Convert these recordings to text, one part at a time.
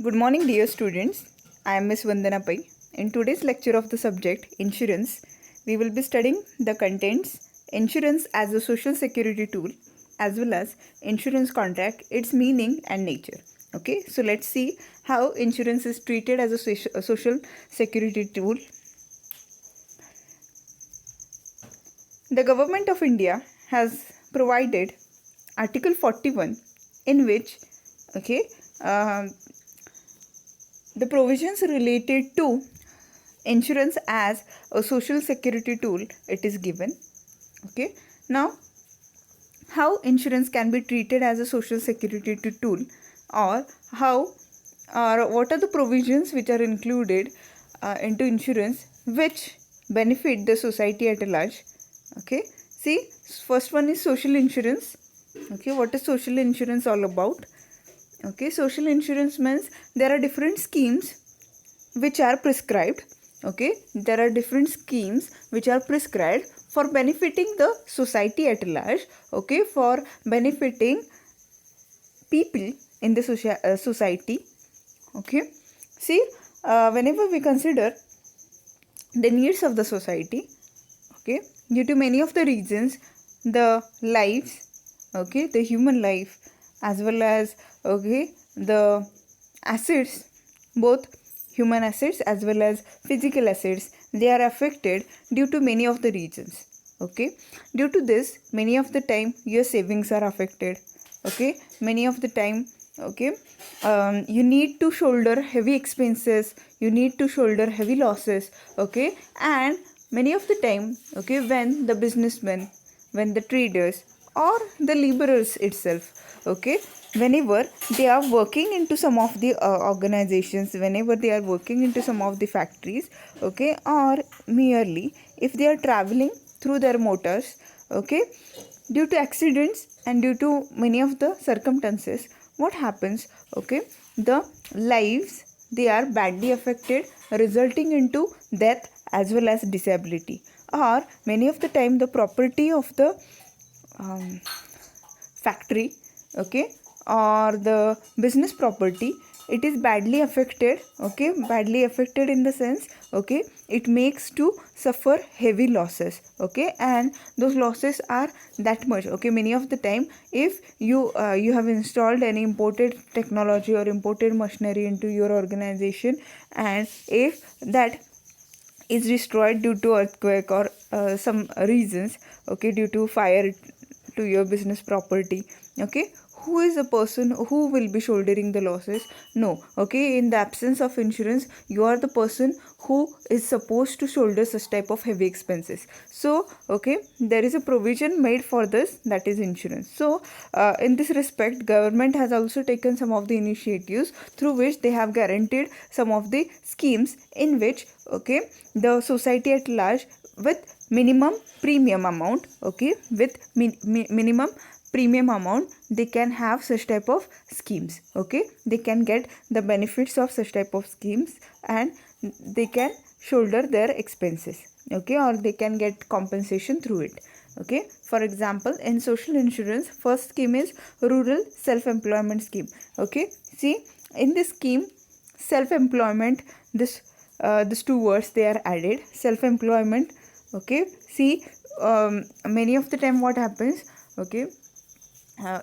Good morning, dear students. I am Miss Vandana Pai. In today's lecture of the subject Insurance, we will be studying the contents Insurance as a social security tool as well as insurance contract, its meaning and nature. Okay, so let's see how insurance is treated as a social security tool. The government of India has provided Article 41 in which okay the provisions related to insurance as a social security tool it is given. Okay, now how insurance can be treated as a social security tool, or how or what are the provisions which are included into insurance which benefit the society at large. Okay, see, first one is social insurance. Okay, what is social insurance all about? Okay, social insurance means there are different schemes which are prescribed. Okay, there are different schemes which are prescribed for benefiting the society at large. Okay, for benefiting people in the society. Okay, see, whenever we consider the needs of the society, okay, due to many of the reasons, the lives, okay, the human life as well as the assets, both human assets as well as physical assets, they are affected due to many of the reasons. Okay, due to this, many of the time your savings are affected. Okay, many of the time, okay, you need to shoulder heavy expenses, you need to shoulder heavy losses. Okay, and many of the time, okay, when the businessmen, when the traders or the laborers itself, okay, whenever they are working into some of the organizations, whenever they are working into some of the factories, okay, or merely if they are traveling through their motors, okay, due to accidents and due to many of the circumstances, what happens, okay, the lives, they are badly affected, resulting into death as well as disability, or many of the time the property of the factory, okay, or the business property, it is badly affected. Okay, badly affected in the sense, okay, it makes to suffer heavy losses. Okay, and those losses are that much. Okay, many of the time, if you have installed any imported technology or imported machinery into your organization, and if that is destroyed due to earthquake or some reasons, okay, due to fire to your business property, okay, who is the person who will be shouldering the losses? No. Okay, in the absence of insurance, you are the person who is supposed to shoulder such type of heavy expenses. So okay, there is a provision made for this, that is insurance. So in this respect, government has also taken some of the initiatives through which they have guaranteed some of the schemes in which, okay, the society at large with minimum premium amount, okay, with minimum premium amount, they can have such type of schemes. Okay, they can get the benefits of such type of schemes, and they can shoulder their expenses. Okay, or they can get compensation through it. Okay, for example, in social insurance, first scheme is rural self employment scheme. Okay, see, in this scheme, self employment, these two words, they are added, self employment. Okay, see, many of the time what happens, okay,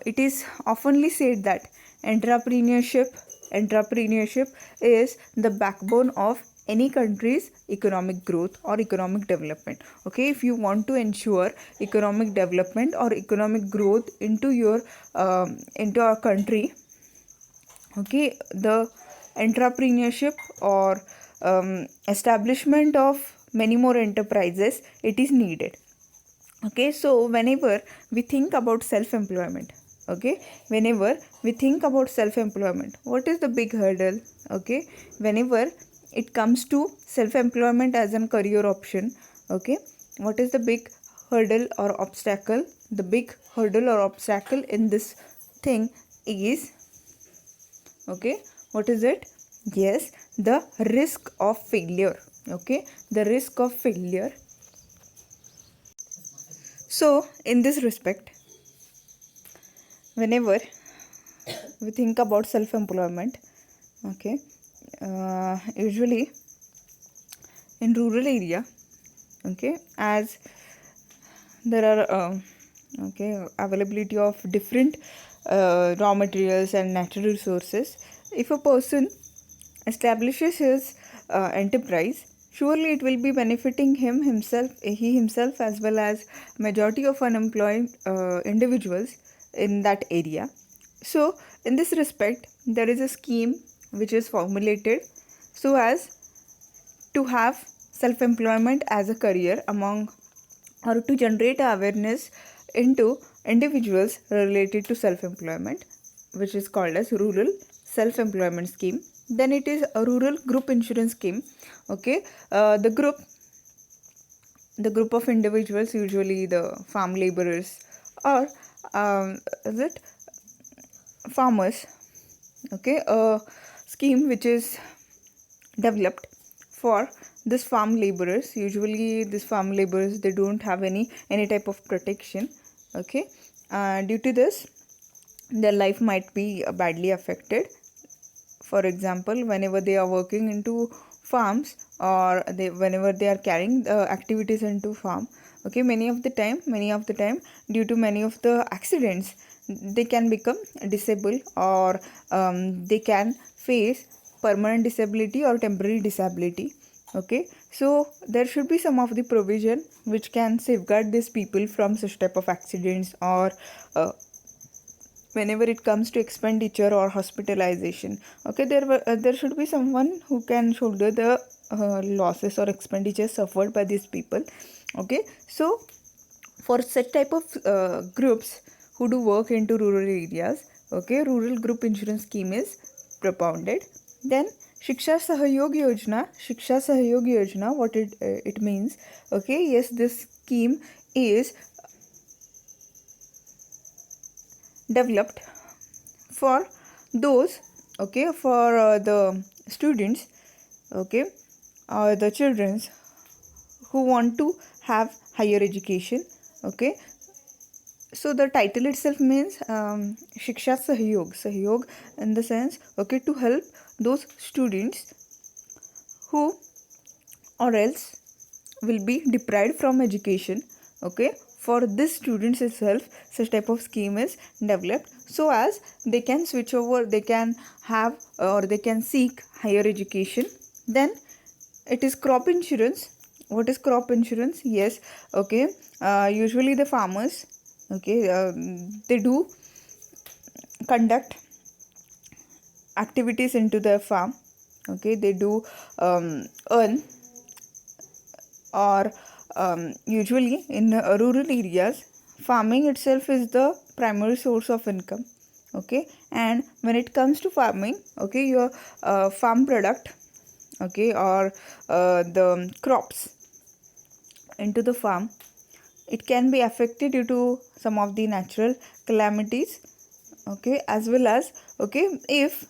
it is oftenly said that entrepreneurship is the backbone of any country's economic growth or economic development. Okay, if you want to ensure economic development or economic growth into your into our country, okay, the entrepreneurship or establishment of many more enterprises, it is needed. Okay, so whenever we think about self employment, okay, whenever we think about self employment, what is the big hurdle? Okay, whenever it comes to self employment as a career option, okay, what is the big hurdle or obstacle? The big hurdle or obstacle in this thing is, okay, what is it? Yes, the risk of failure. Okay, the risk of failure. So in this respect, whenever we think about self employment, Okay, usually in rural area, okay, as there are availability of different raw materials and natural resources. If a person establishes his enterprise, surely it will be benefiting he himself, as well as majority of unemployed individuals in that area. So in this respect, there is a scheme which is formulated so as to have self employment as a career among, or to generate awareness into individuals related to self employment, which is called as rural self employment scheme. Then it is a rural group insurance scheme. Okay, the group of individuals, usually the farm laborers, or is it farmers. Okay, a scheme which is developed for this farm laborers. Usually these farm laborers, they don't have any type of protection. Okay, due to this their life might be badly affected. For example, whenever they are working into farms, or whenever they are carrying activities into farm, okay, many of the time due to many of the accidents, they can become disabled, or they can face permanent disability or temporary disability. Okay, so there should be some of the provision which can safeguard these people from such type of accidents, or whenever it comes to expenditure or hospitalization. Okay, there should be someone who can shoulder the losses or expenditures suffered by these people. Okay, so for such type of groups who do work into rural areas, okay, rural group insurance scheme is propounded. Then shiksha sahayog yojana, what it means. Okay, yes, this scheme is developed for those, okay, for the students, okay, or the children who want to have higher education. Okay, so the title itself means shiksha sahyog in the sense, okay, to help those students who or else will be deprived from education. Okay, for this students itself, such type of scheme is developed so as they can switch over, they can have, or they can seek higher education. Then it is crop insurance. What is crop insurance? Yes, okay, usually the farmers, okay, they do conduct activities into their farm. Okay, they do earn, or usually in rural areas, farming itself is the primary source of income. Okay, and when it comes to farming, okay, your farm product, okay, or the crops into the farm, it can be affected due to some of the natural calamities. Okay, as well as, okay, if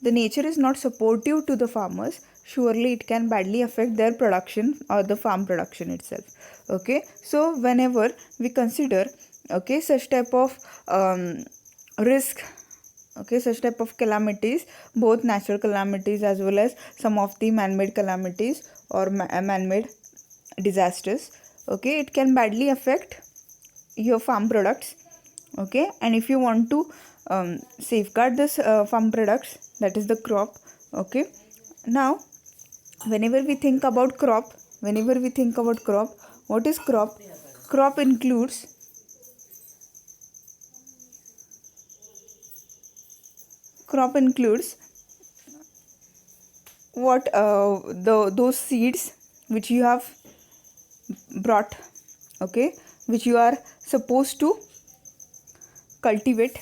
the nature is not supportive to the farmers, surely it can badly affect their production or the farm production itself. Okay, so whenever we consider, okay, such type of risk, okay, such type of calamities, both natural calamities as well as some of the man-made calamities, or man-made disasters, okay, it can badly affect your farm products. Okay, and if you want to safeguard this farm products, that is the crop. Okay, now whenever we think about crop, what is crop? Crop includes what, those seeds which you have brought, okay, which you are supposed to cultivate.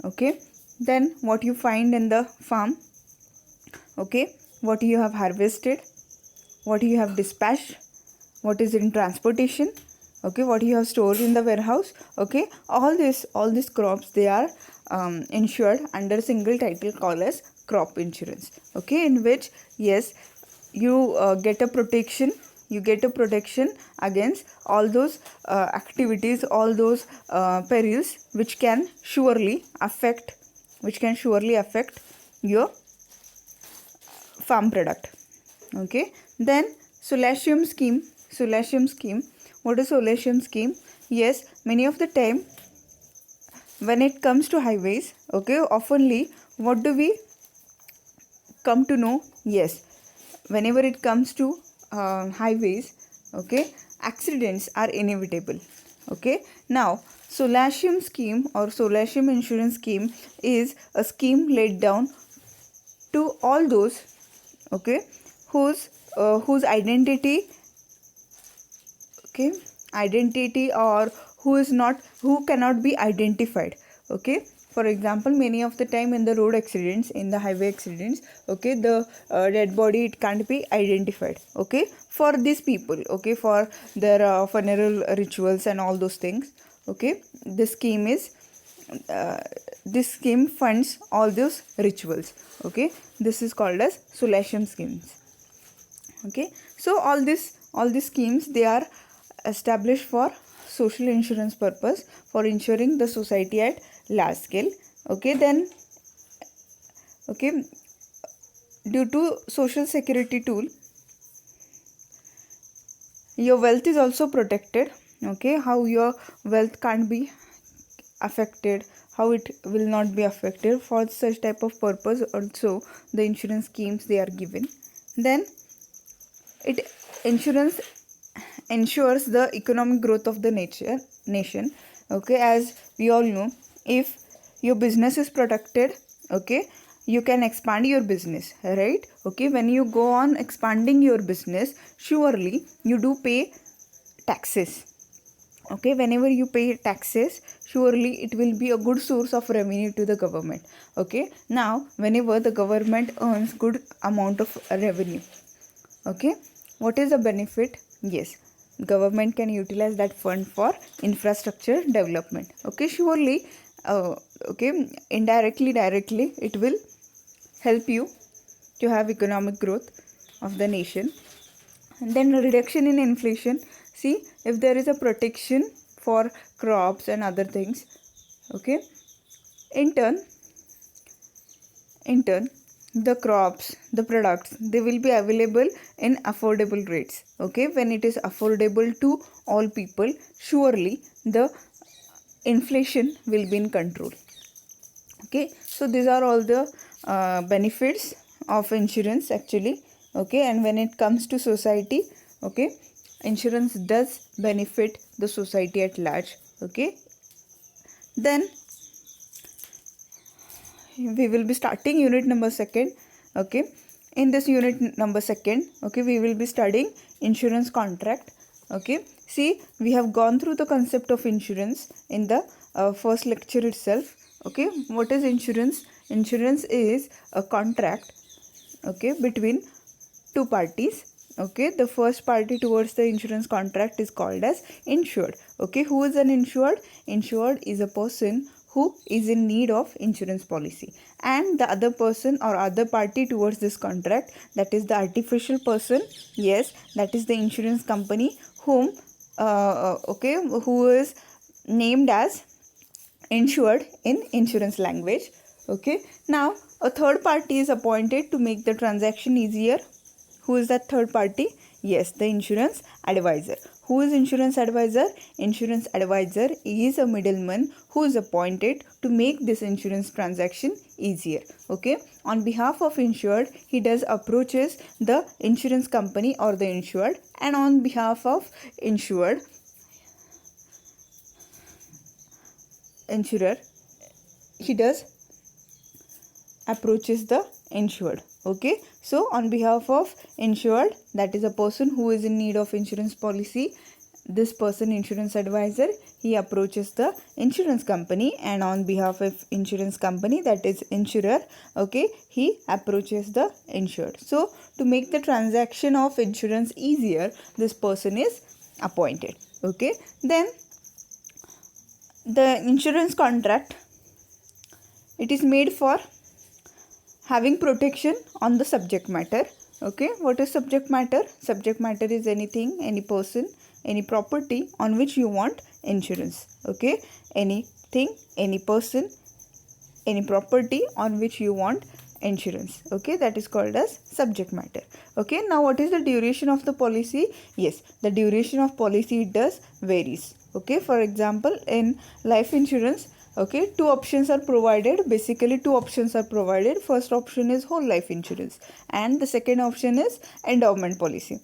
Okay, then what you find in the farm, okay, what you have harvested, what you have dispatched, what is in transportation, okay, what you have stored in the warehouse. Okay, all these crops, they are insured under a single title called as crop insurance. Okay, in which, yes, you get a protection against all those activities, all those perils which can surely affect your farm product. Okay, then solatium scheme. What is solatium scheme? Yes, many of the time when it comes to highways, okay, oftenly what do we come to know? Yes, whenever it comes to highways, okay, accidents are inevitable. Okay, now solatium scheme or solatium insurance scheme is a scheme laid down to all those, okay, whose identity, okay, identity, or who cannot be identified. Okay, for example, many of the time in the road accidents, in the highway accidents, okay, the dead body, it can't be identified. Okay, for these people, okay, for their funeral rituals and all those things, okay, uh, this scheme funds all those rituals. Okay, this is called as solatium schemes. Okay, so all these schemes, they are established for social insurance purpose, for ensuring the society at large scale. Okay, then, okay, due to social security tool, your wealth is also protected. Okay, how your wealth can't be affected, how it will not be affected, for such type of purpose also the insurance schemes, they are given. Then it insurance ensures the economic growth of the nation. Okay, as we all know, if your business is protected, okay, you can expand your business, right? Okay, when you go on expanding your business, surely you do pay taxes. Okay, whenever you pay taxes, surely it will be a good source of revenue to the government. Okay, now whenever the government earns good amount of revenue, okay, what is the benefit? Yes, government can utilize that fund for infrastructure development. Okay, surely, okay, indirectly, directly, it will help you to have economic growth of the nation. And then reduction in inflation. See, if there is a protection for crops and other things, okay, in turn, the crops, the products, they will be available in affordable rates. Okay, when it is affordable to all people, surely the inflation will be in control. Okay, so these are all the benefits of insurance actually. Okay, and when it comes to society, okay, insurance does benefit the society at large. Okay, then we will be starting unit number second. Okay, in this unit number second, okay, we will be studying insurance contract. Okay, see, we have gone through the concept of insurance in the first lecture itself. Okay, what is insurance? Insurance is a contract, okay, between two parties. Okay, the first party towards the insurance contract is called as insured. Okay, who is an insured? Insured is a person who is in need of insurance policy, and the other person or other party towards this contract, that is the artificial person. Yes, that is the insurance company whom okay, who is named as insured in insurance language. Okay, now a third party is appointed to make the transaction easier. Who is that third party? Yes, the insurance advisor. Who is insurance advisor? Insurance advisor is a middleman who is appointed to make this insurance transaction easier. Okay, on behalf of insured, he does approaches the insurance company or the insured, and on behalf of insurer, he does approaches the insured. Okay, so on behalf of insured, that is a person who is in need of insurance policy, this person, insurance advisor, he approaches the insurance company, and on behalf of insurance company, that is insurer, okay, he approaches the insured. So to make the transaction of insurance easier, this person is appointed. Okay, then the insurance contract, it is made for having protection on the subject matter. Okay, what is subject matter? Subject matter is anything, any person, any property on which you want insurance. Okay, anything, any person, any property on which you want insurance. Okay, that is called as subject matter. Okay, now what is the duration of the policy? Yes, the duration of policy does varies. Okay, for example, in life insurance, okay, two options are provided. Basically, two options are provided. First option is whole life insurance, and the second option is endowment policy.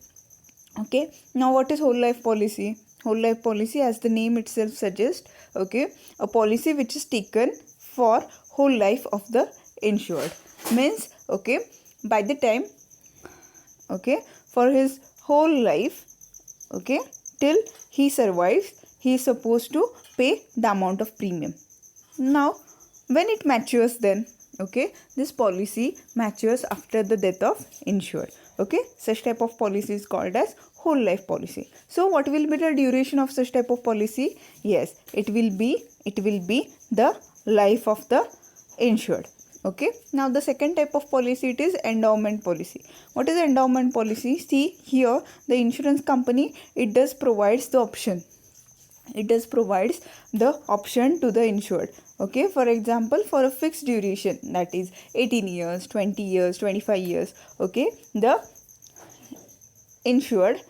Okay, now what is whole life policy? Whole life policy, as the name itself suggests, okay, a policy which is taken for whole life of the insured. Means, okay, by the time, okay, for his whole life, okay, till he survives, he is supposed to pay the amount of premium. Now when it matures, then, okay, this policy matures after the death of insured. Okay, such type of policy is called as whole life policy. So what will be the duration of such type of policy? Yes, it will be the life of the insured. Okay, now the second type of policy, it is endowment policy. What is endowment policy? See here, the insurance company, it does provides the option, it does provides the option to the insured. Okay, for example, for a fixed duration, that is 18 years, 20 years, 25 years, okay, the insured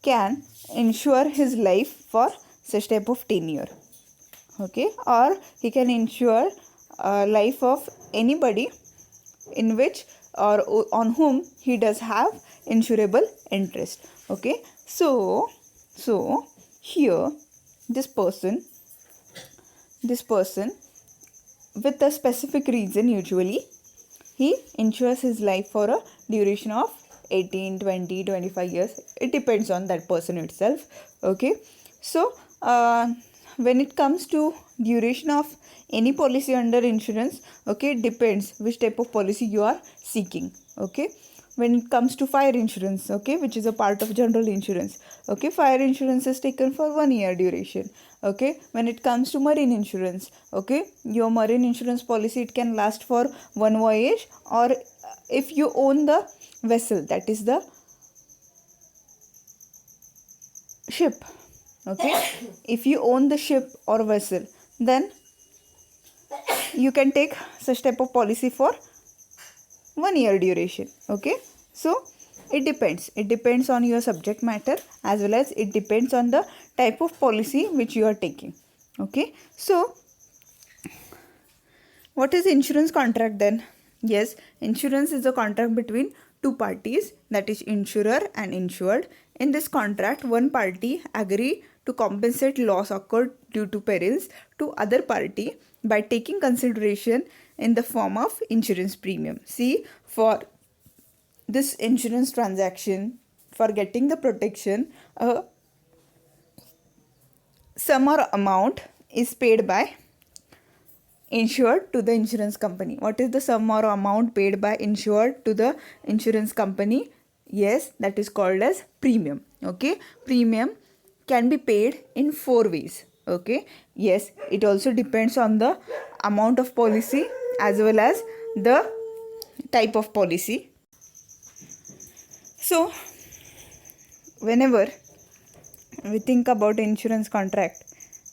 can insure his life for such type of tenure. Okay, or he can insure life of anybody in which or on whom he does have insurable interest. Okay, so here this person with a specific reason, usually he insures his life for a duration of 18, 20, 25 years. It depends on that person itself. Okay, so when it comes to duration of any policy under insurance, okay, it depends which type of policy you are seeking. Okay, when it comes to fire insurance, okay, which is a part of general insurance, okay, fire insurance is taken for 1 year duration. Okay, when it comes to marine insurance, okay, your marine insurance policy, it can last for one voyage, or if you own the vessel, that is the ship. Okay, if you own the ship or vessel, then you can take such type of policy for 1 year duration. Okay, so it depends on your subject matter, as well as it depends on the type of policy which you are taking. Okay, so what is insurance contract then? Yes, insurance is a contract between two parties, that is insurer and insured. In this contract, one party agree to compensate loss occurred due to perils to other party by taking consideration in the form of insurance premium. See, for this insurance transaction, for getting the protection, a sum or amount is paid by insured to the insurance company. What is the sum or amount paid by insured to the insurance company? Yes, that is called as premium. Okay, premium can be paid in 4 ways. Okay, yes, it also depends on the amount of policy as well as the type of policy. So whenever we think about insurance contract,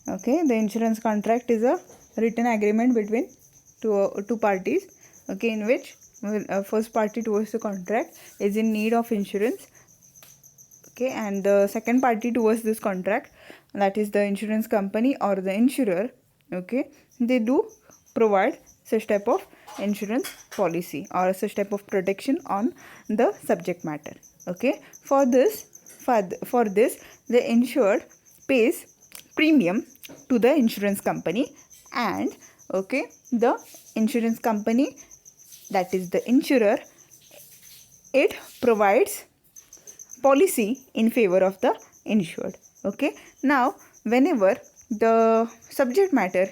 okay, the insurance contract is a written agreement between two parties, okay, in which first party towards the contract is in need of insurance, okay, and the second party towards this contract, that is the insurance company or the insurer, okay, they do provide such type of insurance policy or such type of protection on the subject matter. Okay, for this the insured pays premium to the insurance company, and okay, the insurance company, that is the insurer, it provides policy in favor of the insured. Okay, now whenever the subject matter,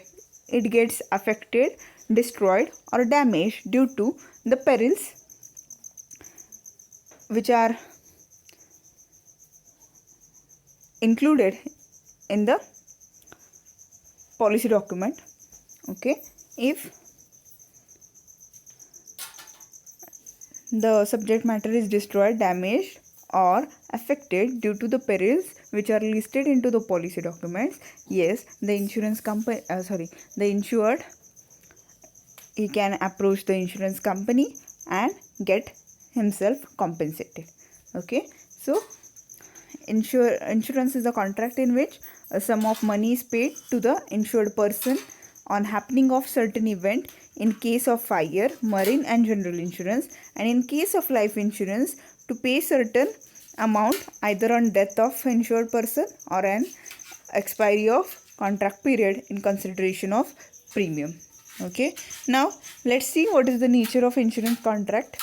it gets affected, destroyed or damaged due to the perils which are included in the policy document, okay, if the subject matter is destroyed, damaged or affected due to the perils which are listed into the policy documents, yes, the insurance company the insured, he can approach the insurance company and get himself compensated. Okay, so insurance is a contract in which a sum of money is paid to the insured person on happening of certain event in case of fire, marine and general insurance, and in case of life insurance to pay certain amount either on death of insured person or an expiry of contract period in consideration of premium. Okay, now let's see what is the nature of insurance contract.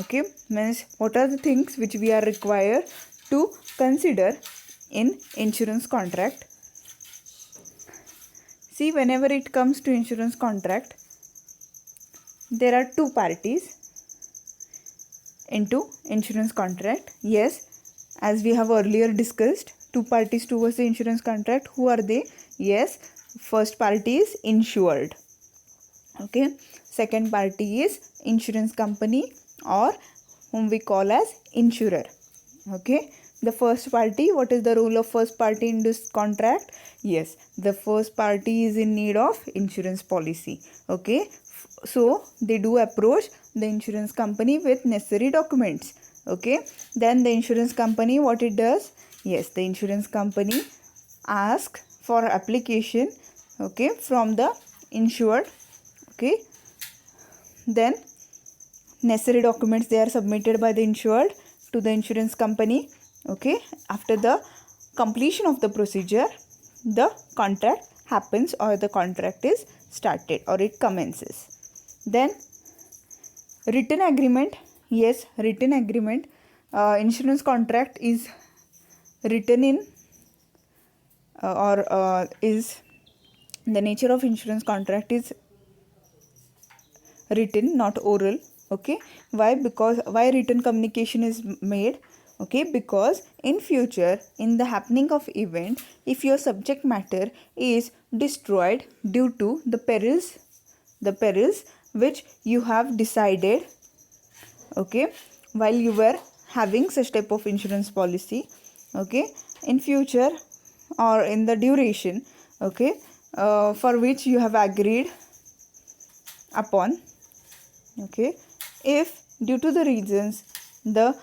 Okay, means what are the things which we are required to consider in insurance contract. See, whenever it comes to insurance contract, there are two parties into insurance contract. Yes, as we have earlier discussed, two parties towards the insurance contract. Who are they? Yes, first party is insured. Okay, second party is insurance company or whom we call as insurer. Okay, the first party, what is the role of first party in this contract? Yes, the first party is in need of insurance policy. Okay, so they do approach the insurance company with necessary documents. Okay, then the insurance company, what it does? Yes, the insurance company ask for application, okay, from the insured. Okay, then necessary documents, they are submitted by the insured to the insurance company. Okay, after the completion of the procedure, the contract happens or the contract is started or it commences. Then written agreement. Yes, written agreement. Insurance contract is written in is the nature of insurance contract is written, not oral. Okay, why? Because why written communication is made? Okay, because in future, in the happening of event, if your subject matter is destroyed due to the perils which you have decided, okay, while you were having such type of insurance policy, okay, in future or in the duration, okay, for which you have agreed upon, okay, if due to the reasons the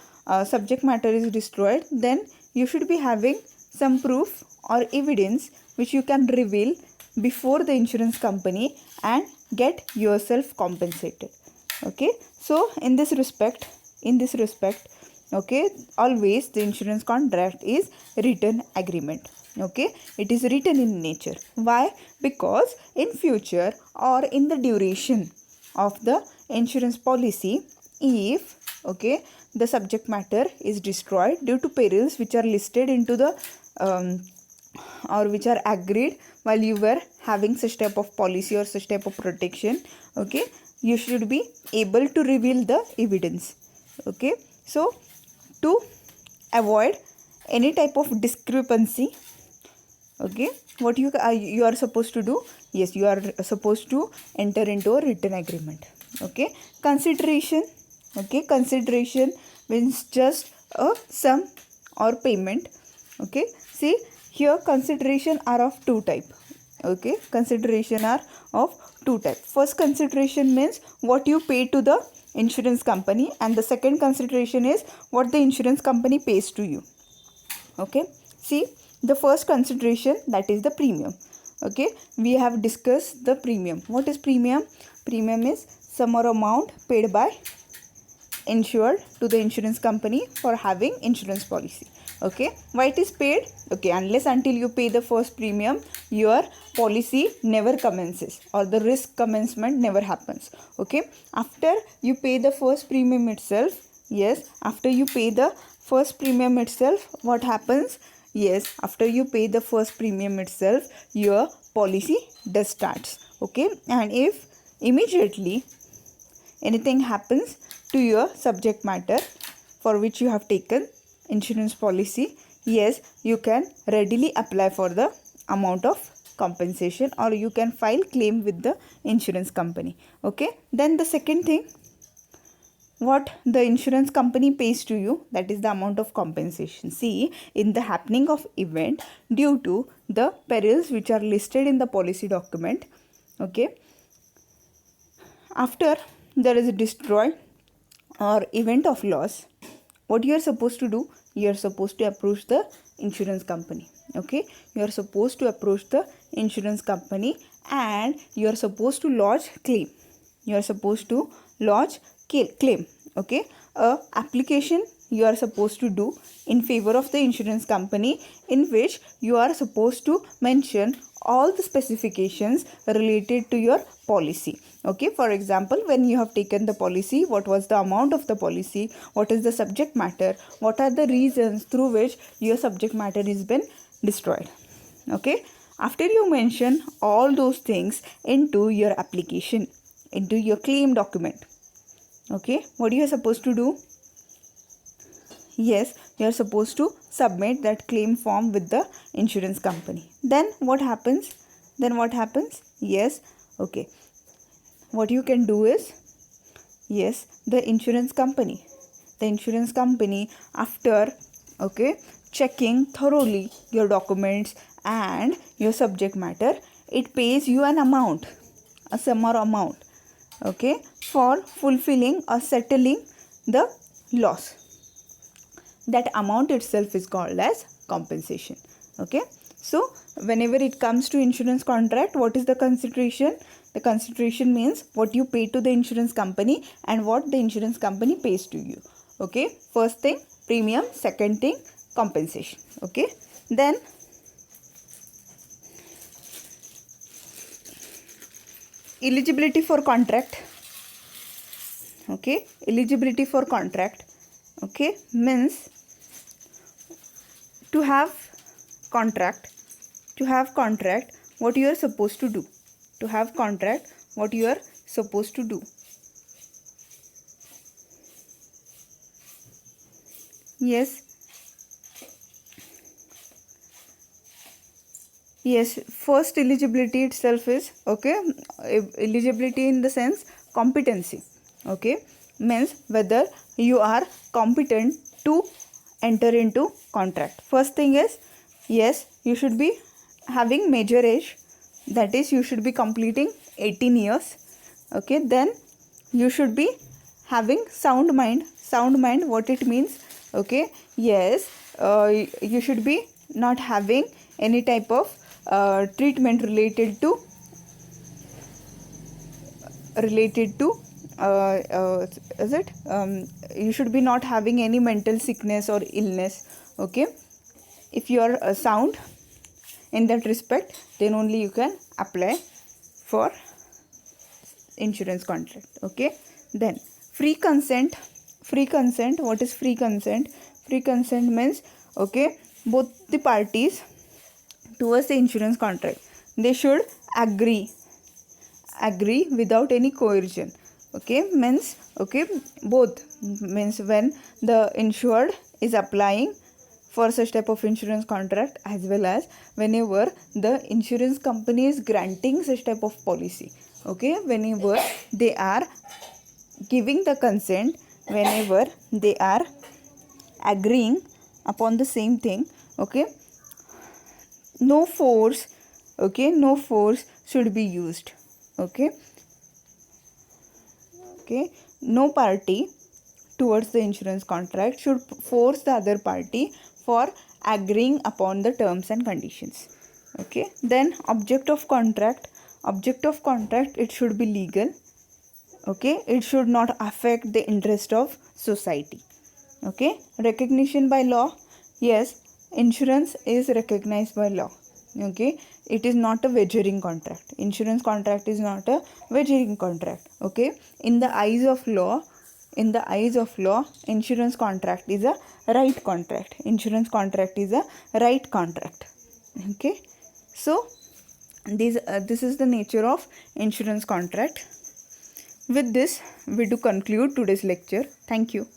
subject matter is destroyed, then you should be having some proof or evidence which you can reveal before the insurance company and get yourself compensated. Okay, so in this respect, okay, always the insurance contract is written agreement. Okay, it is written in nature. Why? Because in future or in the duration of the insurance policy, if, okay, the subject matter is destroyed due to perils which are listed into the or which are agreed while you were having such type of policy or such type of protection, okay, you should be able to reveal the evidence. Okay, so to avoid any type of discrepancy, okay, what you are supposed to do? Yes, you are supposed to enter into a written agreement. Okay, consideration. Okay, consideration means just a sum or payment. Okay, see here consideration are of two type. Okay, consideration are of two type. First consideration means what you pay to the insurance company, and the second consideration is what the insurance company pays to you. Okay, see the first consideration, that is the premium. Okay, we have discussed the premium. What is premium? Premium is sum or amount paid by insured to the insurance company for having insurance policy. Okay, why it is paid? Okay, unless until you pay the first premium, your policy never commences or the risk commencement never happens. Okay, after you pay the first premium itself, yes, after you pay the first premium itself, what happens? Yes, after you pay the first premium itself, your policy does starts. Okay, and if immediately anything happens to your subject matter for which you have taken insurance policy, yes, you can readily apply for the amount of compensation or you can file claim with the insurance company. Okay, then the second thing, what the insurance company pays to you, that is the amount of compensation. See, in the happening of event due to the perils which are listed in the policy document, okay, After there is a destroy or event of loss, what you are supposed to do? You are supposed to approach the insurance company. Okay, you are supposed to approach the insurance company and you are supposed to lodge claim. You are supposed to lodge claim. Okay, a application you are supposed to do in favor of the insurance company, in which you are supposed to mention all the specifications related to your policy. Okay, for example, when you have taken the policy, what was the amount of the policy, what is the subject matter, what are the reasons through which your subject matter has been destroyed. Okay, after you mention all those things into your application, into your claim document, okay, what you are supposed to do? Yes, you are supposed to submit that claim form with the insurance company. Then what happens? Yes, okay, what you can do is, yes, the insurance company after, okay, checking thoroughly your documents and your subject matter, it pays you an amount, a sum or amount, okay, for fulfilling or settling the loss. That amount itself is called as compensation. Okay, so whenever it comes to insurance contract, what is the consideration? The consideration means what you pay to the insurance company and what the insurance company pays to you. Okay, first thing premium, second thing compensation. Okay, then eligibility for contract. Okay, eligibility for contract, okay, means to have contract, what you are supposed to do? To have contract, what you are supposed to do? Yes, first eligibility itself is, okay, eligibility in the sense competency. Okay, means whether you are competent to enter into contract. First thing is, yes, you should be having major age, that is you should be completing 18 years. Okay, then you should be having sound mind. What it means? Okay, yes, you should be not having any type of treatment related to is it you should be not having any mental sickness or illness. Okay, if you are sound in that respect, then only you can apply for insurance contract. Okay, then free consent. What is free consent? Free consent means, okay, both the parties towards the insurance contract, they should agree without any coercion. Okay, means, okay, both means when the insured is applying for such type of insurance contract, as well as whenever the insurance company is granting such type of policy. Okay, whenever they are giving the consent, whenever they are agreeing upon the same thing. Okay, no force, okay, no force should be used. Okay, no party towards the insurance contract should force the other party for agreeing upon the terms and conditions. Okay, then object of contract, it should be legal. Okay, it should not affect the interest of society. Okay, recognition by law. Yes, insurance is recognized by law. Okay, it is not a wagering contract. Insurance contract is not a wagering contract. Okay, in the eyes of law, insurance contract is a right contract. Okay, so this is the nature of insurance contract. With this, we do conclude today's lecture. Thank you.